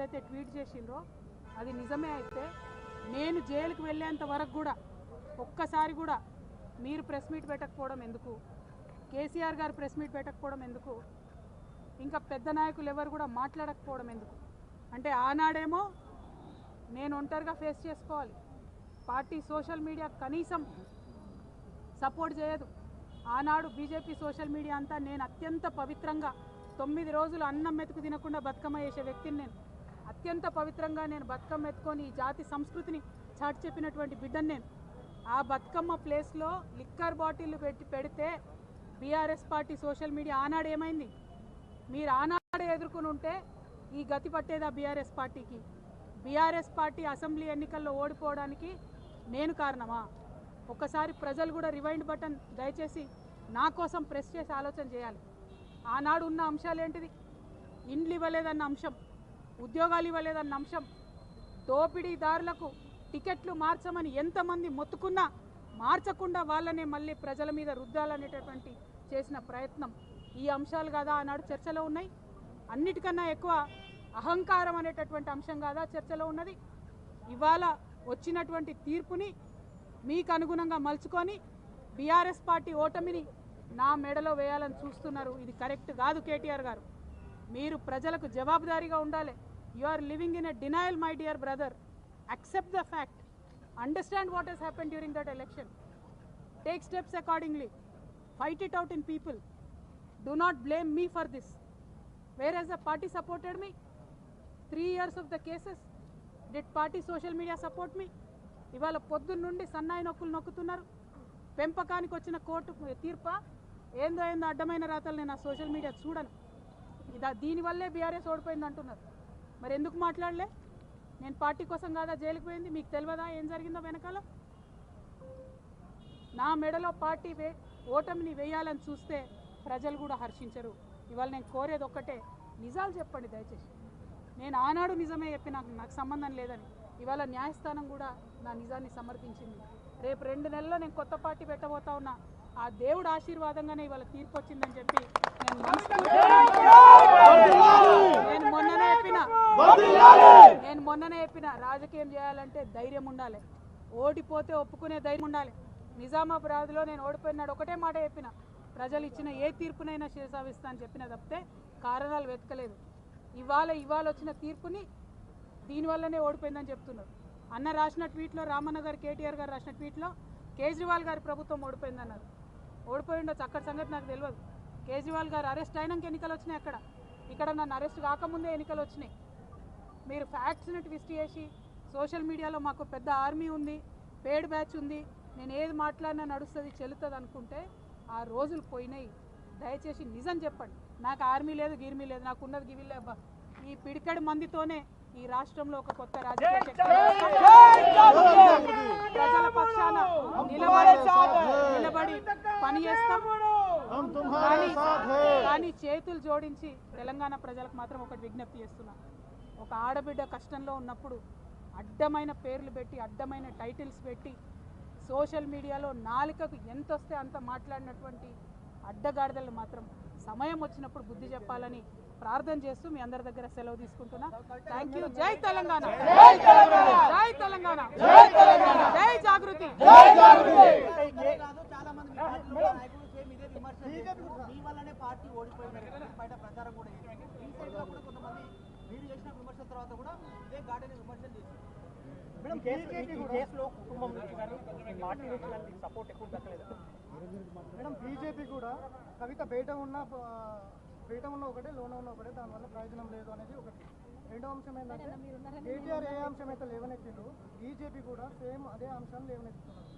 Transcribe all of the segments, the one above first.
ఏదైతే ట్వీట్ చేసిండ్రో అది నిజమే అయితే నేను జైలుకి వెళ్ళేంత వరకు కూడా ఒక్కసారి కూడా మీరు ప్రెస్ మీట్ పెట్టకపోవడం ఎందుకు, కేసీఆర్ గారు ప్రెస్ మీట్ పెట్టకపోవడం ఎందుకు, ఇంకా పెద్ద నాయకులు ఎవరు కూడా మాట్లాడకపోవడం ఎందుకు? అంటే ఆనాడేమో నేను ఒంటరిగా ఫేస్ చేసుకోవాలి, పార్టీ సోషల్ మీడియా కనీసం సపోర్ట్ చేయదు. ఆనాడు బీజేపీ సోషల్ మీడియా అంతా నేను అత్యంత పవిత్రంగా 9 రోజులు అన్నం మెతుకు తినకుండా బతుకమ్మ చేసే వ్యక్తిని నేను. అత్యంత పవిత్రంగా నేను బతుకమ్మ ఎత్తుకొని ఈ జాతి సంస్కృతిని చాటి చెప్పినటువంటి బిడ్డను నేను. ఆ బతుకమ్మ ప్లేస్లో లిక్కర్ బాటిల్ పెడితే బీఆర్ఎస్ పార్టీ సోషల్ మీడియా ఆనాడు ఏమైంది? మీరు ఆనాడే ఎదుర్కొని ఉంటే ఈ గతి పట్టేదా బీఆర్ఎస్ పార్టీకి? బీఆర్ఎస్ పార్టీ అసెంబ్లీ ఎన్నికల్లో ఓడిపోవడానికి నేను కారణమా? ఒక్కసారి ప్రజలు కూడా రివైండ్ బటన్ దయచేసి నా కోసం ప్రెస్ చేసి ఆలోచన చేయాలి. ఆనాడు ఉన్న అంశాలు ఏంటిది? ఇండ్లు ఇవ్వలేదన్న అంశం, ఉద్యోగాలు ఇవ్వలేదన్న అంశం, దోపిడీదారులకు టికెట్లు మార్చమని ఎంతమంది మొత్తుకున్నా మార్చకుండా వాళ్ళనే మళ్ళీ ప్రజల మీద రుద్దాలనేటటువంటి చేసిన ప్రయత్నం, ఈ అంశాలు కాదా ఆనాడు చర్చలో ఉన్నాయి? అన్నిటికన్నా ఎక్కువ అహంకారం అనేటటువంటి అంశం కాదా చర్చలో ఉన్నది? ఇవాళ వచ్చినటువంటి తీర్పుని మీకు అనుగుణంగా మలుచుకొని బీఆర్ఎస్ పార్టీ ఓటమిని నా మెడలో వేయాలని చూస్తున్నారు. ఇది కరెక్ట్ కాదు. కేటీఆర్ గారు, మీరు ప్రజలకు జవాబుదారీగా ఉండాలి. You are living in a denial my dear brother. accept the fact, understand what has happened during that election, take steps accordingly, fight it out in people. Do not blame me for this. Whereas the party supported me 3 years of the cases, did party social media support me? ఇవాళ పొద్దున్న నుండి సన్నాయి నొక్కులు నొక్కుతున్నారు. పెంపకానికి వచ్చిన court తీర్ప ఏందో అడ్డమైన రాతలు నేను ఆ సోషల్ మీడియా చూడను. దీనివల్లే బీఆర్ఎస్ ఓడిపోయింది అంటున్నారు. మరి ఎందుకు మాట్లాడలే? నేను పార్టీ కోసం కాదా జైలుకి పోయింది? మీకు తెలియదా ఏం జరిగిందో వెనకాల? నా మెడలో పార్టీ ఓటమిని వేయాలని చూస్తే ప్రజలు కూడా హర్షించరు. ఇవాళ నేను కోరేది ఒక్కటే, నిజాలు చెప్పండి దయచేసి. నేను ఆనాడు నిజమే చెప్పి నాకు సంబంధం లేదని ఇవాళ న్యాయస్థానం కూడా నా నిజాన్ని సమర్థించింది. రేపు 2 నెలల్లో నేను కొత్త పార్టీ పెట్టబోతా ఉన్నా. ఆ దేవుడు ఆశీర్వాదంగానే ఇవాళ తీర్పు వచ్చిందని చెప్పి నేను మొన్ననే చెప్పిన రాజకీయం చేయాలంటే ధైర్యం ఉండాలి, ఓడిపోతే ఒప్పుకునే ధైర్యం ఉండాలి. నిజామాబాద్లో నేను ఓడిపోయినాడు ఒకటే మాట చెప్పిన, ప్రజలు ఇచ్చిన ఏ తీర్పునైనా శిరసావిస్తా అని చెప్పిన తప్పితే కారణాలు వెతకలేదు. ఇవాళ వచ్చిన తీర్పుని దీనివల్లనే ఓడిపోయిందని చెప్తున్నారు. అన్న రాసిన ట్వీట్లో, రామన్న గారు కేటీఆర్ గారు రాసిన ట్వీట్లో కేజ్రీవాల్ గారి ప్రభుత్వం ఓడిపోయిందన్నారు. ఓడిపోయి ఉండొచ్చు, అక్కడ సంగతి నాకు తెలియదు. కేజ్రీవాల్ గారు అరెస్ట్ అయినాక ఎన్నికలు వచ్చినాయి. ఇక్కడ నన్ను అరెస్ట్ కాకముందే ఎన్నికలు వచ్చినాయి. మీరు ఫ్యాక్ట్స్ని ట్విస్ట్ చేసి సోషల్ మీడియాలో మాకు పెద్ద ఆర్మీ ఉంది, పేడ్ బ్యాచ్ ఉంది, నేను ఏది మాట్లాడినా నడుస్తుంది చెల్లుతుంది అనుకుంటే ఆ రోజులు పోయినాయి. దయచేసి నిజం చెప్పండి. నాకు ఆర్మీ లేదు, గిర్మీ లేదు, నాకు ఉన్నది గివిలే అబ్బా. ఈ పిడికడి మందితోనే ఈ రాష్ట్రంలో ఒక కొత్త రాజకీయ ప్రజల పక్షాన నిలబడి పని చేస్తాం. కానీ చేతులు జోడించి తెలంగాణ ప్రజలకు మాత్రం ఒకటి విజ్ఞప్తి చేస్తున్నా. ఒక ఆడబిడ్డ కష్టంలో ఉన్నప్పుడు అడ్డమైన పేర్లు పెట్టి, అడ్డమైన టైటిల్స్ పెట్టి, సోషల్ మీడియాలో నాలుకకు ఎంత వస్తే అంత మాట్లాడినటువంటి అడ్డగాడిదలు మాత్రం సమయం వచ్చినప్పుడు బుద్ధి చెప్పాలని ప్రార్థన చేస్తూ మీ అందరి దగ్గర సెలవు తీసుకుంటున్నా. Thank you. జై తెలంగాణ, జై తెలంగాణ, జై జాగృతి. మేడం బీజేపీ కూడా కవిత బయట ఉన్న ఒకటే, లోన ఉన్న ఒకటే, దానివల్ల ప్రయోజనం లేదు అనేది ఒకటి. రెండో అంశం ఏంటంటే కేటీఆర్ ఏ అంశం అయితే లేవనెత్తిందో బీజేపీ కూడా సేమ్ అదే అంశాన్ని లేవనెత్తుతున్నారు.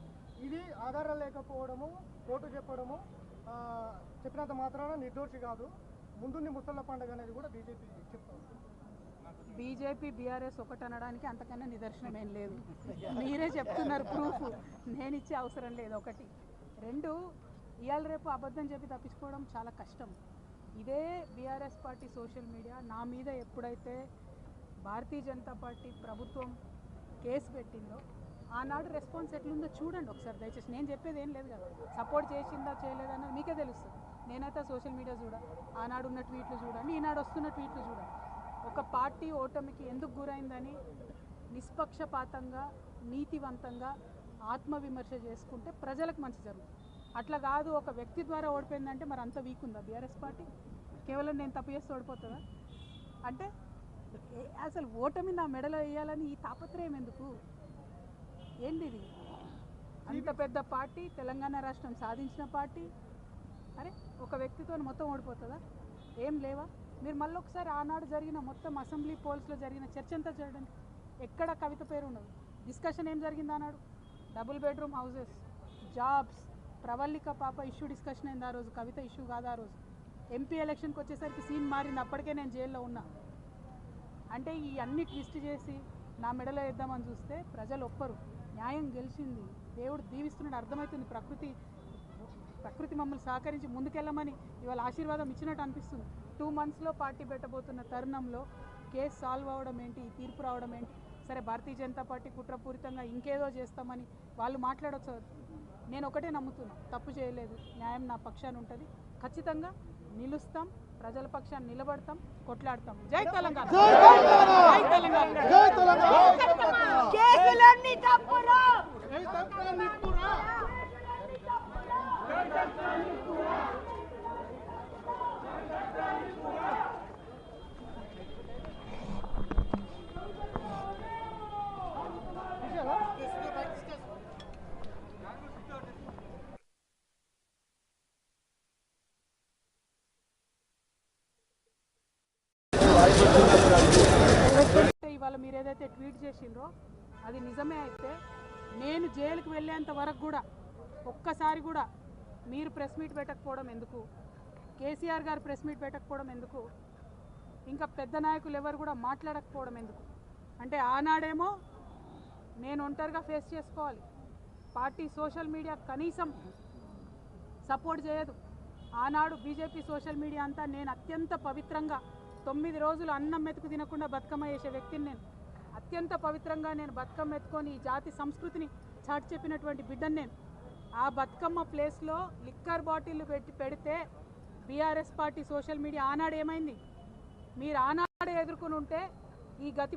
ఇది ఆధారాలు లేకపోవడము, కోర్టు చెప్పడము, చెప్పినంత మాత్రాన నిర్దోషి కాదు, ముందుంది ముసళ్ళ పండుగ అనేది కూడా బీజేపీ చెప్తారు. బీజేపీ బీఆర్ఎస్ ఒకటి అనడానికి అంతకన్నా నిదర్శనం ఏం లేదు. మీరే చెప్తున్నారు ప్రూఫ్, నేను ఇచ్చే అవసరం లేదు. ఒకటి. రెండు, ఇవాళ రేపు అబద్ధం చెప్పి తప్పించుకోవడం చాలా కష్టం. ఇదే బీఆర్ఎస్ పార్టీ సోషల్ మీడియా నా మీద ఎప్పుడైతే భారతీయ జనతా పార్టీ ప్రభుత్వం కేసు పెట్టిందో ఆనాడు రెస్పాన్స్ ఎట్లుందో చూడండి ఒకసారి దయచేసి. నేను చెప్పేది ఏం లేదు కదా, సపోర్ట్ చేసిందా చేయలేదన్నది మీకే తెలుస్తుంది. నేనైతే సోషల్ మీడియా చూడ, ఆనాడు ఉన్న ట్వీట్లు చూడండి, ఈనాడు వస్తున్న ట్వీట్లు చూడండి. ఒక ఒక పార్టీ ఓటమికి ఎందుకు గురైందని నిష్పక్షపాతంగా నీతివంతంగా ఆత్మవిమర్శ చేసుకుంటే ప్రజలకు మంచి జరుగుతుంది. అట్లా కాదు ఒక వ్యక్తి ద్వారా ఓడిపోయిందంటే మరి అంత వీక్ ఉందా బీఆర్ఎస్ పార్టీ? కేవలం నేను తప్పు చేస్తే ఓడిపోతుందా? అంటే అసలు ఓటమి నా మెడలో వేయాలని ఈ తాపత్రయం ఎందుకు? ఏంది ఇది? అంత పెద్ద పార్టీ, తెలంగాణ రాష్ట్రం సాధించిన పార్టీ, అరే ఒక వ్యక్తితో మొత్తం ఓడిపోతుందా? ఏం లేవా? మీరు మళ్ళీ ఒకసారి ఆనాడు జరిగిన మొత్తం అసెంబ్లీ పోల్స్లో జరిగిన చర్చ అంతా చూడండి. ఎక్కడ కవిత పేరు ఉండదు. డిస్కషన్ ఏం జరిగింది ఆనాడు? Double bedroom houses, jobs, Pravallika పాప ఇష్యూ డిస్కషన్ అయింది ఆ రోజు. కవిత ఇష్యూ కాదు ఆ రోజు. ఎంపీ ఎలక్షన్కి వచ్చేసరికి సీన్ మారింది. అప్పటికే నేను జైల్లో ఉన్నా. అంటే ఈ అన్ని ట్విస్ట్ చేసి నా మెడలో వేద్దామని చూస్తే ప్రజలు ఒప్పరు. న్యాయం గెలిచింది, దేవుడు దీవిస్తున్నాడు, అర్థమవుతుంది. ప్రకృతి మమ్మల్ని సహకరించి ముందుకెళ్ళమని ఇవాళ ఆశీర్వాదం ఇచ్చినట్టు అనిపిస్తుంది. 2 monthsలో పార్టీ పెట్టబోతున్న తరుణంలో కేసు సాల్వ్ అవ్వడం ఏంటి, ఈ తీర్పు రావడం ఏంటి? సరే భారతీయ జనతా పార్టీ కుట్రపూరితంగా ఇంకేదో చేస్తామని వాళ్ళు మాట్లాడవచ్చు. నేను ఒకటే నమ్ముతున్నా, తప్పు చేయలేదు, న్యాయం నా పక్షాన ఉంటుంది, ఖచ్చితంగా నిలుస్తాం, ప్రజల పక్షాన్ని నిలబడతాం, కొట్లాడతాం. జై తెలంగాణ! జై తెలంగాణ! జై తెలంగాణ! కేసులన్నీ తప్పురా! జై తెలంగాణ! ఇవాళ మీరు ఏదైతే ట్వీట్ చేసిండ్రో అది నిజమే అయితే నేను జైలుకి వెళ్ళేంత వరకు కూడా ఒక్కసారి కూడా మీరు ప్రెస్ మీట్ పెట్టకపోవడం ఎందుకు? కేసీఆర్ గారు ప్రెస్ మీట్ పెట్టకపోవడం ఎందుకు? ఇంకా పెద్ద నాయకులు ఎవరు కూడా మాట్లాడకపోవడం ఎందుకు? అంటే ఆనాడేమో నేను ఒంటరిగా ఫేస్ చేసుకోవాలి, పార్టీ సోషల్ మీడియా కనీసం సపోర్ట్ చేయదు. ఆనాడు బీజేపీ సోషల్ మీడియా అంతా నేను అత్యంత పవిత్రంగా 9 రోజులు అన్నం మెతుకు తినకుండా బతుకమ్మ చేసే వ్యక్తిని నేను. అత్యంత పవిత్రంగా నేను బతుకమ్మ ఎత్తుకొని ఈ జాతి సంస్కృతిని చాటి చెప్పినటువంటి బిడ్డను నేను. ఆ బతుకమ్మ ప్లేస్లో లిక్కర్ బాటిల్ పెడితే బీఆర్ఎస్ పార్టీ సోషల్ మీడియా ఆనాడు ఏమైంది? మీరు ఆనాడే ఎదుర్కొని ఉంటే ఈ గతి